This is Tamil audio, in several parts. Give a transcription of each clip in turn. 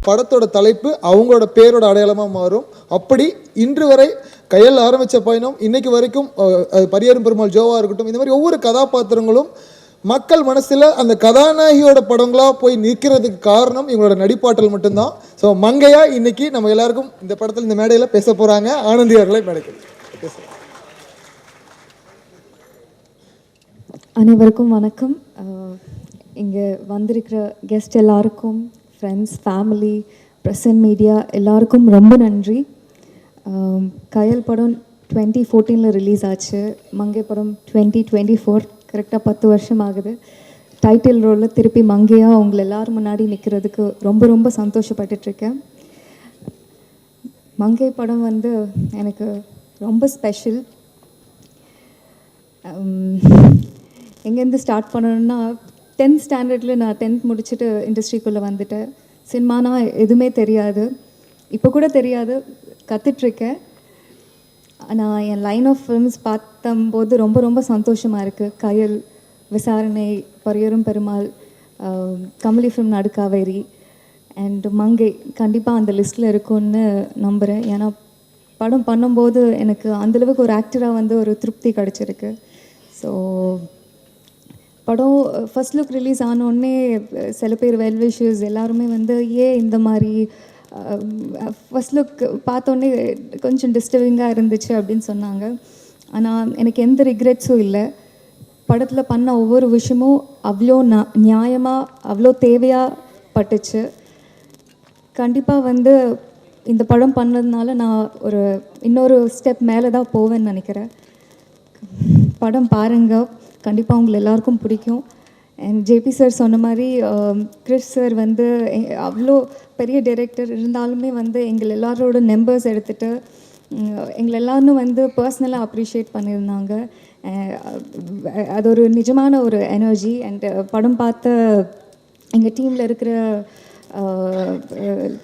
படத்தோட தலைப்பு அவங்களோட பேரோட அடையாளமாக மாறும். அப்படி இன்று வரை கையில் ஆரம்பித்த பயணம் இன்னைக்கு வரைக்கும் பரியரும் பெருமாள் ஜோவாக இருக்கட்டும், இந்த மாதிரி ஒவ்வொரு கதாபாத்திரங்களும் மக்கள் மனசில் அந்த கதாநாயகியோட படங்களாக போய் நிற்கிறதுக்கு காரணம் இவங்களோட நடிப்பாற்றல் மட்டும்தான். ஸோ மங்கையா இன்னைக்கு நம்ம எல்லாருக்கும் இந்த படத்தில் இந்த மேடையில் பேச போகிறாங்க. ஆனந்தி அவர்களை மேடைக்கு பேசுகிறேன். அனைவருக்கும் வணக்கம். இங்கே வந்திருக்கிற கெஸ்ட் எல்லாருக்கும், friends, family, press and media எல்லாருக்கும் ரொம்ப நன்றி. கயல் படம் 2014 ரிலீஸ் ஆச்சு. மங்கை படம் 2024, கரெக்டாக 10 வருஷம் ஆகுது. டைட்டில் ரோலில் திருப்பி மங்கையாக உங்களை எல்லோரும் முன்னாடி நிற்கிறதுக்கு ரொம்ப ரொம்ப சந்தோஷப்பட்டுட்ருக்கேன். மங்கை படம் வந்து எனக்கு ரொம்ப ஸ்பெஷல். எங்கேருந்து ஸ்டார்ட் பண்ணணுன்னா, 10th ஸ்டாண்டர்டில் நான் 10th முடிச்சுட்டு இண்டஸ்ட்ரிக்குள்ளே வந்துட்டேன். சினிமானா எதுவுமே தெரியாது, இப்போ கூட தெரியாது, கற்றுட்ருக்கேன். நான் என் லைன் ஆஃப் ஃபிலிம்ஸ் பார்த்தம்போது ரொம்ப ரொம்ப சந்தோஷமாக இருக்குது. கயல், விசாரணை, பரியரும் பெருமாள், கமலி ஃபிலிம் நடுக்காவேரி அண்ட் மங்கை கண்டிப்பாக அந்த லிஸ்ட்டில் இருக்கும்னு நம்புகிறேன். ஏன்னா படம் பண்ணும்போது எனக்கு அந்தளவுக்கு ஒரு ஆக்டராக வந்து ஒரு திருப்தி கிடச்சிருக்கு. ஸோ படம் ஃபர்ஸ்ட் லுக் ரிலீஸ் ஆனோடனே சில பேர் வெல் விஷஸ் எல்லாருமே வந்து ஏன் இந்த மாதிரி ஃபர்ஸ்ட் லுக் பார்த்தோன்னே கொஞ்சம் டிஸ்டர்பிங்காக இருந்துச்சு அப்படின்னு சொன்னாங்க. ஆனால் எனக்கு எந்த ரிக்ரெட்ஸும் இல்லை. படத்தில் பண்ண ஒவ்வொரு விஷயமும் அவ்வளோ நியாயமாக, அவ்வளோ தேவையாக பட்டுச்சு. கண்டிப்பாக வந்து இந்த படம் பண்ணதுனால நான் ஒரு இன்னொரு ஸ்டெப் மேலே தான் போவேன்னு நினைக்கிறேன். படம் பாருங்கள், கண்டிப்பாக உங்களை எல்லாருக்கும் பிடிக்கும். அண்ட் ஜேபி சார் சொன்ன மாதிரி கிறிஸ் சார் வந்து அவ்வளோ பெரிய டைரக்டர் இருந்தாலுமே வந்து எங்கள் எல்லாரோட நம்பர்ஸ் எடுத்துகிட்டு எங்களை எல்லாரும் வந்து பர்சனலாக அப்ரிஷியேட் பண்ணியிருந்தாங்க. அது ஒரு நிஜமான ஒரு எனர்ஜி. அண்ட் படம் பார்த்த எங்கள் டீமில் இருக்கிற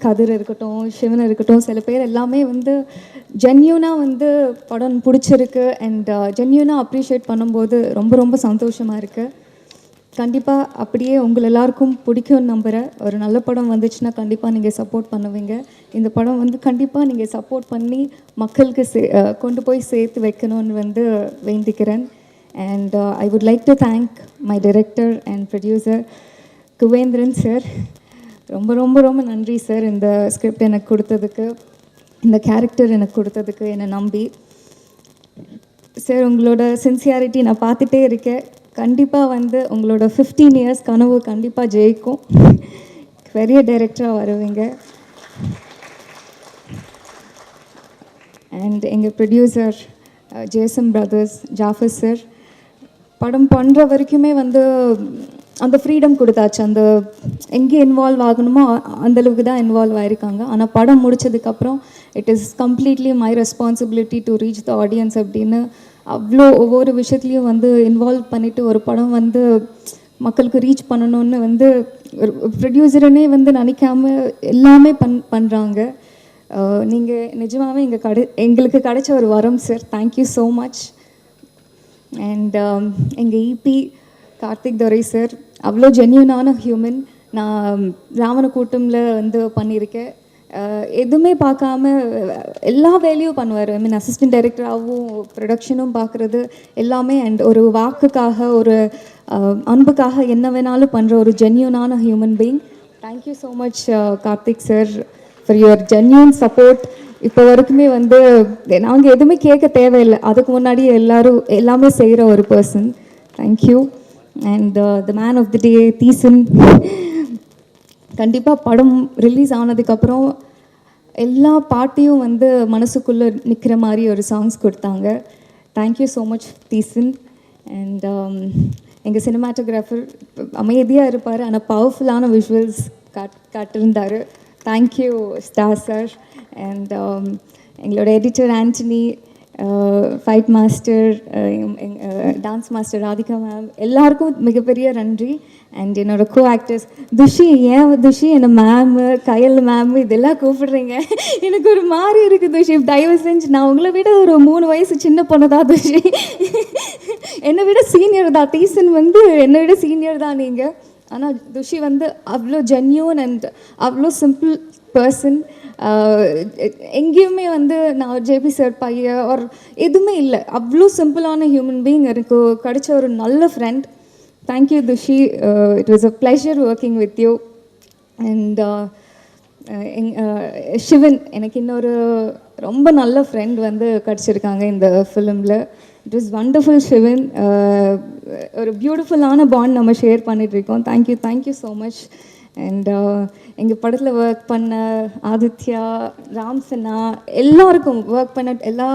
கதிர் இருக்கட்டும், சிவன் இருக்கட்டும், சில பேர் எல்லாமே வந்து ஜென்யூனாக வந்து படம் பிடிச்சிருக்கு அண்ட் ஜென்யூனாக அப்ரிஷியேட் பண்ணும்போது ரொம்ப ரொம்ப சந்தோஷமாக இருக்குது. கண்டிப்பாக அப்படியே உங்கள் எல்லாருக்கும் பிடிக்கும்னு நம்புகிறேன். ஒரு நல்ல படம் வந்துச்சுன்னா கண்டிப்பாக நீங்கள் சப்போர்ட் பண்ணுவீங்க. இந்த படம் வந்து கண்டிப்பாக நீங்கள் சப்போர்ட் பண்ணி மக்களுக்கு கொண்டு போய் சேர்த்து வைக்கணும்னு வந்து வேண்டிக்கிறேன். And I would like to thank my director and producer Kuvendran sir. ரொம்ப ரொம்ப ரொம்ப நன்றி சார், இந்த ஸ்கிரிப்ட் எனக்கு கொடுத்ததுக்கு, இந்த கேரக்டர் எனக்கு கொடுத்ததுக்கு, என்னை நம்பி. சார் உங்களோட சின்சியாரிட்டி நான் பார்த்துட்டே இருக்கேன். கண்டிப்பாக வந்து உங்களோட 15 இயர்ஸ் கனவு கண்டிப்பாக ஜெயிக்கும். பெரிய டைரக்டராக வருவீங்க. அண்ட் எங்கள் producer Jason brothers, Jafar sir, படம் பண்ணுற வரைக்குமே வந்து அந்த ஃப்ரீடம் கொடுத்தாச்சு. அந்த எங்கே இன்வால்வ் ஆகணுமோ அந்தளவுக்கு தான் இன்வால்வ் ஆகிருக்காங்க. ஆனால் படம் முடித்ததுக்கப்புறம் it is completely my responsibility to reach the audience அப்படின்னு அவ்வளோ ஒவ்வொரு விஷயத்துலையும் வந்து இன்வால்வ் பண்ணிவிட்டு ஒரு படம் வந்து மக்களுக்கு ரீச் பண்ணணுன்னு வந்து ஒரு ப்ரொடியூசருனே வந்து நினைக்காம எல்லாமே பண்ணுறாங்க. நீங்கள் நிஜமாகவே எங்களுக்கு கிடைச்ச ஒரு வரம் sir. Thank you so much. And எங்கள் இபி கார்த்திக் துரை சார் அவ்வளோ ஜென்யூனான ஹியூமன். நான் ராவணக்கூட்டமில் வந்து பண்ணியிருக்கேன். எதுவுமே பார்க்காம எல்லா வேலையும் பண்ணுவார். ஐ மீன் அசிஸ்டன்ட் டைரக்டராகவும் ப்ரொடக்ஷனும் பார்க்குறது எல்லாமே. அண்ட் ஒரு வாக்குக்காக, ஒரு அன்புக்காக என்ன வேணாலும் பண்ணுற ஒரு ஜென்யூனான human being. Thank you so much Karthik sir for your genuine support. இப்போ வரைக்குமே வந்து நாங்கள் எதுவுமே கேட்க தேவையில்லை, அதுக்கு முன்னாடி எல்லாமே செய்கிற ஒரு person. Thank you. And the man of the day Theesan. கண்டிப்பாக படம் ரிலீஸ் ஆனதுக்கப்புறம் எல்லா பாட்டையும் வந்து மனசுக்குள்ளே நிற்கிற மாதிரி ஒரு சாங்ஸ் கொடுத்தாங்க. Thank you so much Theesan. And எங்கள் சினிமாட்டோகிராஃபர் அமைதியாக இருப்பார், ஆனால் பவர்ஃபுல்லான விஷுவல்ஸ் காட்டிருந்தார். Thank you star sir. அண்ட் எங்களோட editor Antony, fight master, dance master Radhika ma'am, எல்லாருக்கும் மிகப்பெரிய நன்றி. அண்ட் என்னோடய கோ ஆக்டர்ஸ் துஷி. ஏன் துஷி என்னை மேமு, கயல் மேமு இதெல்லாம் கூப்பிடுறீங்க? எனக்கு ஒரு மாதிரி இருக்குது துஷி. தயவு செஞ்சு, நான் உங்களை விட ஒரு 3 வயசு சின்ன பொண்ணு தான் துஷி. என்னை விட சீனியர் தான். தீசன் வந்து என்னை விட சீனியர் தான் நீங்கள். ஆனால் துஷி வந்து அவ்வளோ ஜென்யூன் அண்ட் அவ்வளோ சிம்பிள் பர்சன். எங்கேயுமே வந்து நான் ஜேபி சார் பையன் ஒரு எதுவுமே இல்லை, அவ்வளோ சிம்பிளான ஹியூமன் பீயிங் எனக்கு கிடைச்ச ஒரு நல்ல friend. Thank you Thushi, it was a pleasure working with you. And Sivan, எனக்கு இன்னொரு ரொம்ப நல்ல ஃப்ரெண்ட் வந்து கிடச்சிருக்காங்க இந்த ஃபிலிமில். It was wonderful Sivan. ஒரு பியூட்டிஃபுல்லான பாண்ட் நம்ம ஷேர் பண்ணிகிட்ருக்கோம். Thank you so much. அண்ட் எங்கள் படத்தில் ஒர்க் பண்ண ஆதித்யா, ராம் சின்னா, எல்லாருக்கும் ஒர்க் பண்ண எல்லா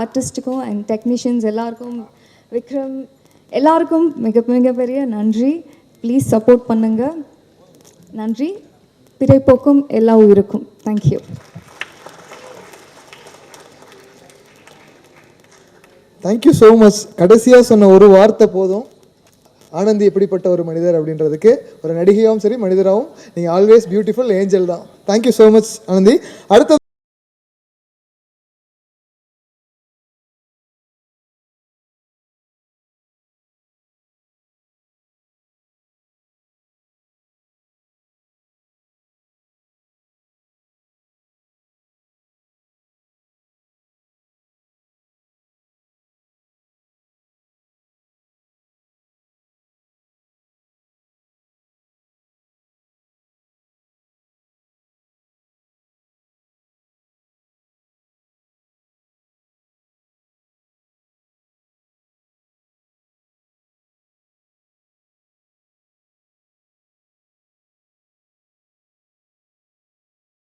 ஆர்டிஸ்ட்டுக்கும் அண்ட் டெக்னீஷியன்ஸ் எல்லாருக்கும், விக்ரம், எல்லாருக்கும் மிகப்பெரிய நன்றி. ப்ளீஸ் சப்போர்ட் பண்ணுங்கள். நன்றி. பிறைப்போக்கும் எல்லா உயிருக்கும். தேங்க்யூ. Thank you so much. கடைசியாக சொன்ன ஒரு வார்த்தை போதும், ஆனந்தி எப்படிப்பட்ட ஒரு மனிதர் அப்படின்றதுக்கு. ஒரு நடிகையாகவும் சரி, மனிதராகவும் நீங்கள் ஆல்வேஸ் பியூட்டிஃபுல் ஏஞ்சல் தான். Thank you so much Anandhi. அடுத்த